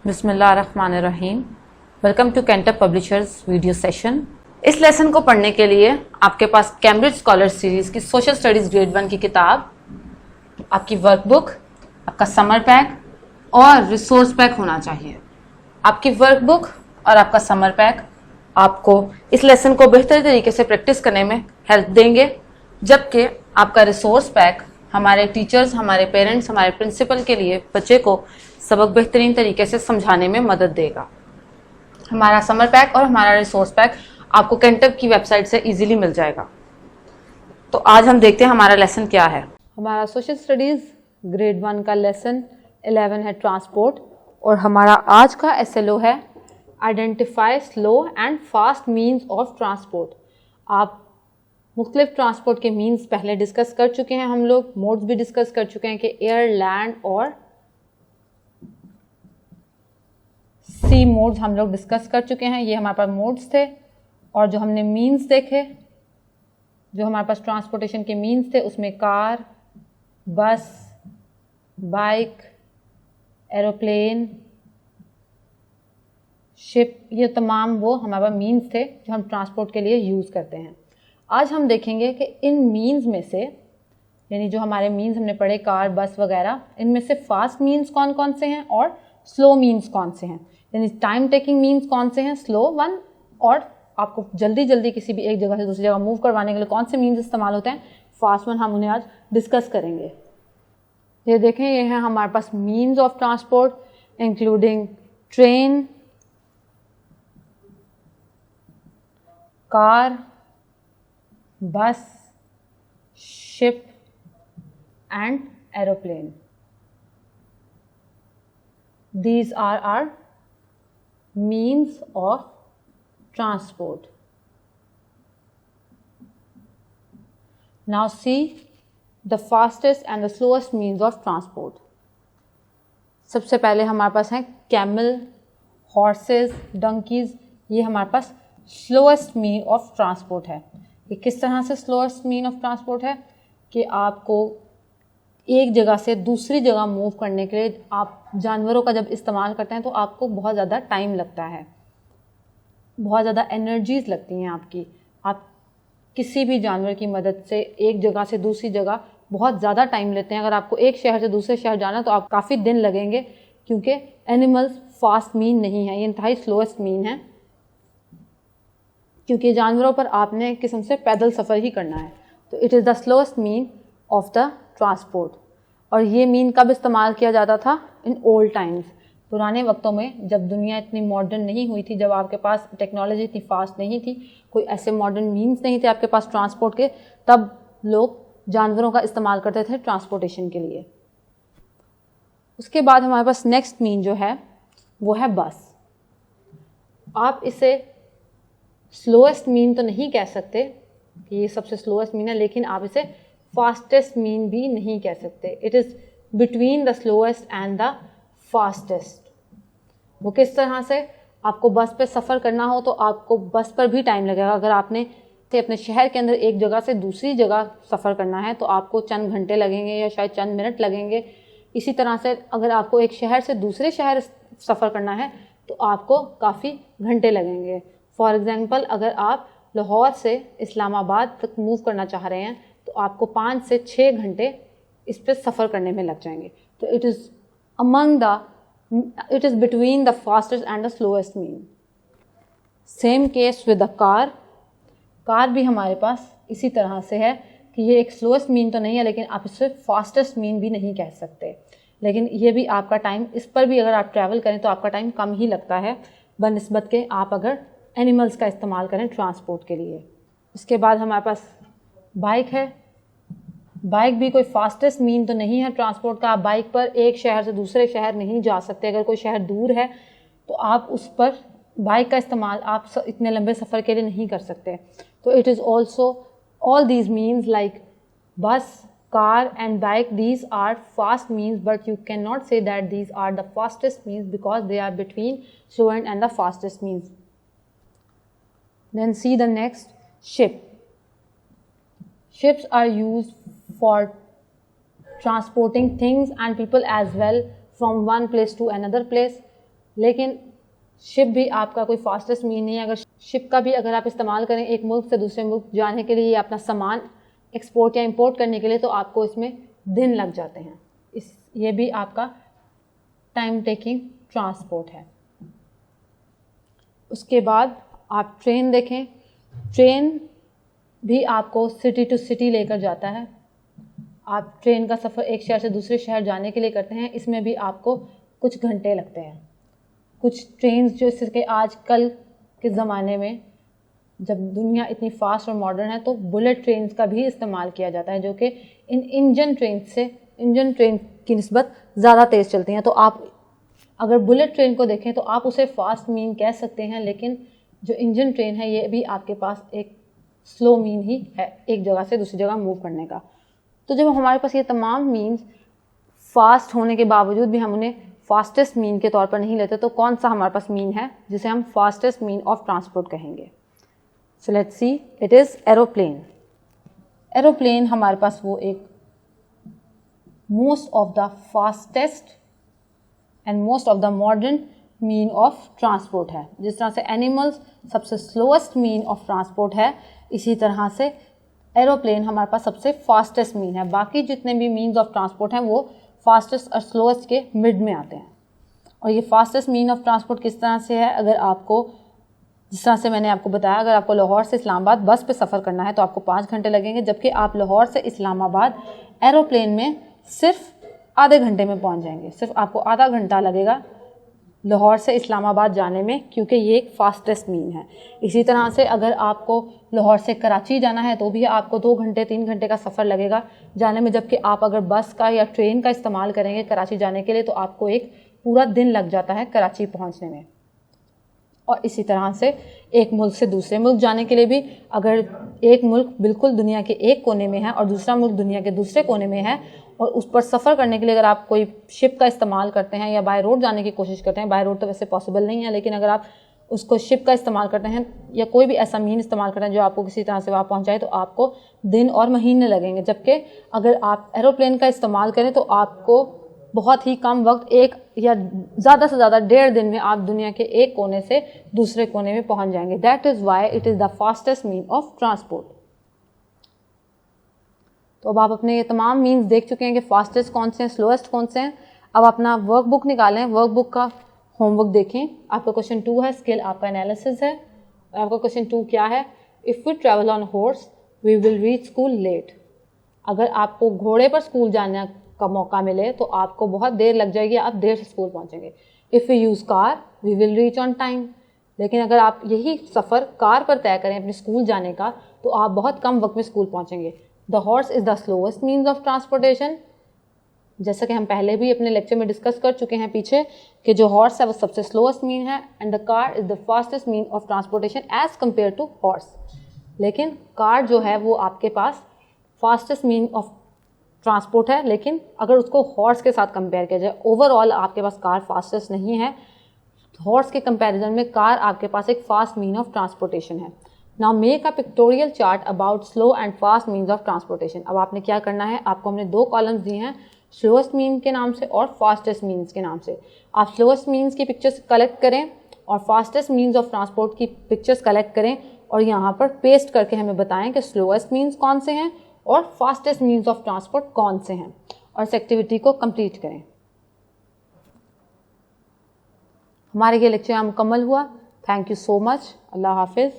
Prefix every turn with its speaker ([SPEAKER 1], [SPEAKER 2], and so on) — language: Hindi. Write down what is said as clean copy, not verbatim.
[SPEAKER 1] बिस्मिल्लाहिर्रहमानिर्रहीम। Welcome to Canter publishers video session. इस लेसन को पढ़ने के लिए आपके पास कैम्ब्रिज स्कॉलर सीरीज़ की सोशल स्टडीज़ ग्रेड 1 की किताब, आपकी वर्कबुक, आपका समर पैक और रिसोर्स पैक होना चाहिए। आपकी वर्कबुक और आपका समर पैक आपको इस लेसन को बेहतर तरीके से प्रैक्टिस करने में हेल्प देंगे, जबकि आपका रिसोर्स पैक हमारे टीचर्स, हमारे पेरेंट्स, हमारे प्रिंसिपल के लिए बच्चे को सबक बेहतरीन तरीके से समझाने में मदद देगा। हमारा समर पैक और हमारा रिसोर्स पैक आपको कैंटर की वेबसाइट से इजीली मिल जाएगा। तो आज हम देखते हैं हमारा लेसन क्या है। हमारा सोशल स्टडीज़ ग्रेड 1 का लेसन 11 है ट्रांसपोर्ट, और हमारा आज का SLO है identify slow and fast means of transport. आप मुख्तलिफ ट्रांसपोर्ट के मीन्स पहले डिस्कस कर चुके हैं, हम लोग मोड्स भी डिस्कस कर चुके हैं कि एयर, लैंड और सी मोड्स हम लोग डिस्कस कर चुके हैं। ये हमारे पास मोड्स थे, और जो हमने मीन्स देखे, जो हमारे पास ट्रांसपोर्टेशन के मीन्स थे, उसमें कार, बस, बाइक, एरोप्लेन, शिप, ये तमाम वो हमारे पास मीन्स थे जो हम ट्रांसपोर्ट के लिए यूज़ करते हैं। आज हम देखेंगे कि इन मीन्स में से, यानी जो हमारे मीन्स हमने पढ़े कार, बस वगैरह, इनमें से फास्ट मीन्स कौन कौन से हैं और स्लो मीन्स कौन से हैं, यानी टाइम टेकिंग मीन्स कौन से हैं, स्लो वन, और आपको जल्दी जल्दी किसी भी एक जगह से दूसरी जगह मूव करवाने के लिए कौन से मीन्स इस्तेमाल होते हैं, फास्ट वन, हम उन्हें आज डिस्कस करेंगे। ये देखें, ये हैं हमारे पास means of transport, including train, car, bus, ship and aeroplane. These are our means of transport. Now see the fastest and the slowest means of transport. सबसे पहले हमारे पास हैं कैमल, हॉर्सेस, डंकीज। ये हमारे पास स्लोएस्ट मीन ऑफ ट्रांसपोर्ट है। ये किस तरह से स्लोएस्ट मीन ऑफ ट्रांसपोर्ट है कि आपको एक जगह से दूसरी जगह मूव करने के लिए आप जानवरों का जब इस्तेमाल करते हैं तो आपको बहुत ज़्यादा टाइम लगता है, बहुत ज़्यादा एनर्जीज लगती हैं आपकी। आप किसी भी जानवर की मदद से एक जगह से दूसरी जगह बहुत ज़्यादा टाइम लेते हैं। अगर आपको एक शहर से दूसरे शहर जाना तो आप काफ़ी दिन लगेंगे, क्योंकि एनिमल्स फास्ट मीन नहीं है, ये इंतहाई स्लोएस्ट मीन है, क्योंकि जानवरों पर आपने एक किस्म से पैदल सफ़र ही करना है। तो it is the slowest mean of the transport. और ये मीन कब इस्तेमाल किया जाता था? इन ओल्ड टाइम्स, पुराने वक्तों में, जब दुनिया इतनी मॉडर्न नहीं हुई थी, जब आपके पास टेक्नोलॉजी इतनी फास्ट नहीं थी, कोई ऐसे मॉडर्न मीन्स नहीं थे आपके पास ट्रांसपोर्ट के, तब लोग जानवरों का इस्तेमाल करते थे ट्रांसपोर्टेशन के लिए। उसके बाद हमारे पास नेक्स्ट मीन जो है वो है बस। आप इसे स्लोएस्ट मीन तो नहीं कह सकते कि ये सबसे स्लोएस्ट मीन है, लेकिन आप इसे फास्टेस्ट मीन भी नहीं कह सकते। It is between the slowest and the fastest. वो किस तरह से? आपको बस पे सफ़र करना हो तो आपको बस पर भी टाइम लगेगा। अगर आपने अपने शहर के अंदर एक जगह से दूसरी जगह सफ़र करना है तो आपको चंद घंटे लगेंगे या शायद चंद मिनट लगेंगे। इसी तरह से अगर आपको एक शहर से दूसरे शहर सफ़र करना है तो आपको काफ़ी घंटे लगेंगे। फॉर एग्ज़ाम्पल, अगर आप लाहौर से इस्लामाबाद तक मूव करना चाह रहे हैं तो आपको 5 से 6 घंटे इस पर सफ़र करने में लग जाएंगे। तो it is between the fastest and the slowest mean. Same case with the car. Car भी हमारे पास इसी तरह से है कि ये एक स्लोएस्ट मीन तो नहीं है, लेकिन आप इसे फास्टेस्ट मीन भी नहीं कह सकते। लेकिन ये भी आपका टाइम, इस पर भी अगर आप ट्रैवल करें तो आपका टाइम कम ही लगता है बनिस्बत के आप अगर एनिमल्स का इस्तेमाल करें ट्रांसपोर्ट के लिए। इसके बाद हमारे पास बाइक है। बाइक भी कोई फास्टेस्ट मीन तो नहीं है ट्रांसपोर्ट का। आप बाइक पर एक शहर से दूसरे शहर नहीं जा सकते। अगर कोई शहर दूर है तो आप उस पर बाइक का इस्तेमाल आप इतने लंबे सफ़र के लिए नहीं कर सकते। तो it is also all these means like bus, car and bike, these are fast means, but you cannot say that these are the fastest means because they are between slow and the fastest means. Then see the next, ship. Ships are used for transporting things and people as well from one place to another place. लेकिन शिप भी आपका कोई फास्टेस्ट मीन नहीं है। अगर शिप का भी अगर आप इस्तेमाल करें एक मुल्क से दूसरे मुल्क जाने के लिए या अपना सामान एक्सपोर्ट या इंपोर्ट करने के लिए, तो आपको इसमें दिन लग जाते हैं। ये भी आपका टाइम टेकिंग ट्रांसपोर्ट है। उसके बाद आप ट्रेन देखें, ट्रेन भी आपको सिटी टू सिटी लेकर जाता है। आप ट्रेन का सफ़र एक शहर से दूसरे शहर जाने के लिए करते हैं, इसमें भी आपको कुछ घंटे लगते हैं। कुछ ट्रेन जो इसके आज कल के ज़माने में जब दुनिया इतनी फास्ट और मॉडर्न है, तो बुलेट ट्रेन का भी इस्तेमाल किया जाता है, जो कि इंजन ट्रेन की निस्बत ज़्यादा तेज़ चलती हैं। तो आप अगर बुलेट ट्रेन को देखें तो आप उसे फास्ट मीन कह सकते हैं, लेकिन जो इंजन ट्रेन है ये भी आपके पास एक स्लो मीन ही है, एक जगह से दूसरी जगह मूव करने का। तो जब हमारे पास ये तमाम मीन्स फास्ट होने के बावजूद भी हम उन्हें फास्टेस्ट मीन के तौर पर नहीं लेते, तो कौन सा हमारे पास मीन है जिसे हम फास्टेस्ट मीन ऑफ ट्रांसपोर्ट कहेंगे? So let's see, it is aeroplane. Aeroplane हमारे पास वो एक most of the fastest and most of the modern mean of transport है। जिस तरह से एनिमल्स सबसे स्लोएस्ट मीन ऑफ ट्रांसपोर्ट है, इसी तरह से एरोप्लेन हमारे पास सबसे फास्टेस्ट मीन है। बाकी जितने भी मीन्स ऑफ ट्रांसपोर्ट हैं वो फास्टेस्ट और स्लोएस्ट के मिड में आते हैं। और ये फास्टेस्ट मीन ऑफ ट्रांसपोर्ट किस तरह से है? अगर आपको, जिस तरह से मैंने आपको बताया, अगर आपको लाहौर से इस्लामाबाद बस पे सफ़र करना है तो आपको 5 घंटे लगेंगे, जबकि आप लाहौर से इस्लामाबाद एरोप्लेन में सिर्फ आधे घंटे में पहुंच जाएंगे। सिर्फ आपको आधा घंटा लगेगा लाहौर से इस्लामाबाद जाने में, क्योंकि ये एक फास्टेस्ट मीन है। इसी तरह से अगर आपको लाहौर से कराची जाना है तो भी आपको 2 घंटे 3 घंटे का सफ़र लगेगा जाने में, जबकि आप अगर बस का या ट्रेन का इस्तेमाल करेंगे कराची जाने के लिए तो आपको एक पूरा दिन लग जाता है कराची पहुंचने में। और इसी तरह से एक मुल्क से दूसरे मुल्क जाने के लिए भी, अगर एक मुल्क बिल्कुल दुनिया के एक कोने में है और दूसरा मुल्क दुनिया के दूसरे कोने में है, और उस पर सफ़र करने के लिए अगर आप कोई शिप का इस्तेमाल करते हैं या बाय रोड जाने की कोशिश करते हैं, बाय रोड तो वैसे पॉसिबल नहीं है, लेकिन अगर आप उसको शिप का इस्तेमाल करते हैं या कोई भी ऐसा मीन इस्तेमाल करते हैं जो आपको किसी तरह से वहाँ पहुँचाए, तो आपको दिन और महीने लगेंगे। जबकि अगर आप एरोप्लेन का इस्तेमाल करें तो आपको बहुत ही कम वक्त, एक या ज़्यादा से ज़्यादा 1.5 दिन में आप दुनिया के एक कोने से दूसरे कोने में पहुँच जाएंगे। That is why it is the fastest mean of transport. तो अब आप अपने ये तमाम मीन्स देख चुके हैं कि फास्टेस्ट कौन से हैं, स्लोएस्ट कौन से हैं। अब अपना वर्कबुक निकालें, वर्कबुक का होमवर्क देखें। आपका क्वेश्चन 2 है, स्किल आपका एनालिसिस है। आपका क्वेश्चन 2 क्या है? If we travel on horse we will reach school late. अगर आपको घोड़े पर स्कूल जाने का मौका मिले तो आपको बहुत देर लग जाएगी, आप देर से स्कूल पहुंचेंगे। If we use car we will reach on time. लेकिन अगर आप यही सफ़र कार पर तय करें अपने स्कूल जाने का, तो आप बहुत कम वक्त में स्कूल पहुंचेंगे। The horse is the slowest means of transportation. जैसा कि हम पहले भी अपने लेक्चर में डिस्कस कर चुके हैं पीछे, कि जो हॉर्स है वो सबसे स्लोएस्ट मीन है, and the car is the fastest mean of transportation as compare to horse. लेकिन कार जो है वो आपके पास फास्टेस्ट मीन ऑफ ट्रांसपोर्ट है, लेकिन अगर उसको हॉर्स के साथ कंपेयर किया जाए, ओवरऑल आपके पास कार फास्टेस्ट नहीं है। हॉर्स के कंपैरिजन में कार आपके पास एक फास्ट मीन ऑफ ट्रांसपोर्टेशन है। Now make a pictorial chart about slow and fast means of transportation. अब आपने क्या करना है, आपको हमने 2 कॉलम्स दिए हैं, स्लोएस्ट मीन के नाम से और फास्टेस्ट मीन्स के नाम से। आप स्लोएस्ट मीन्स की पिक्चर्स कलेक्ट करें और फास्टेस्ट मीन्स ऑफ ट्रांसपोर्ट की पिक्चर्स कलेक्ट करें, और यहाँ पर पेस्ट करके हमें बताएं कि स्लोएस्ट मीन्स कौन से हैं और फास्टेस्ट मीन्स ऑफ ट्रांसपोर्ट कौन से हैं, और इस एक्टिविटी को कंप्लीट करें। हमारे ये लेक्चर यहाँ मुकम्मल हुआ। Thank you so much. अल्लाह हाफिज़।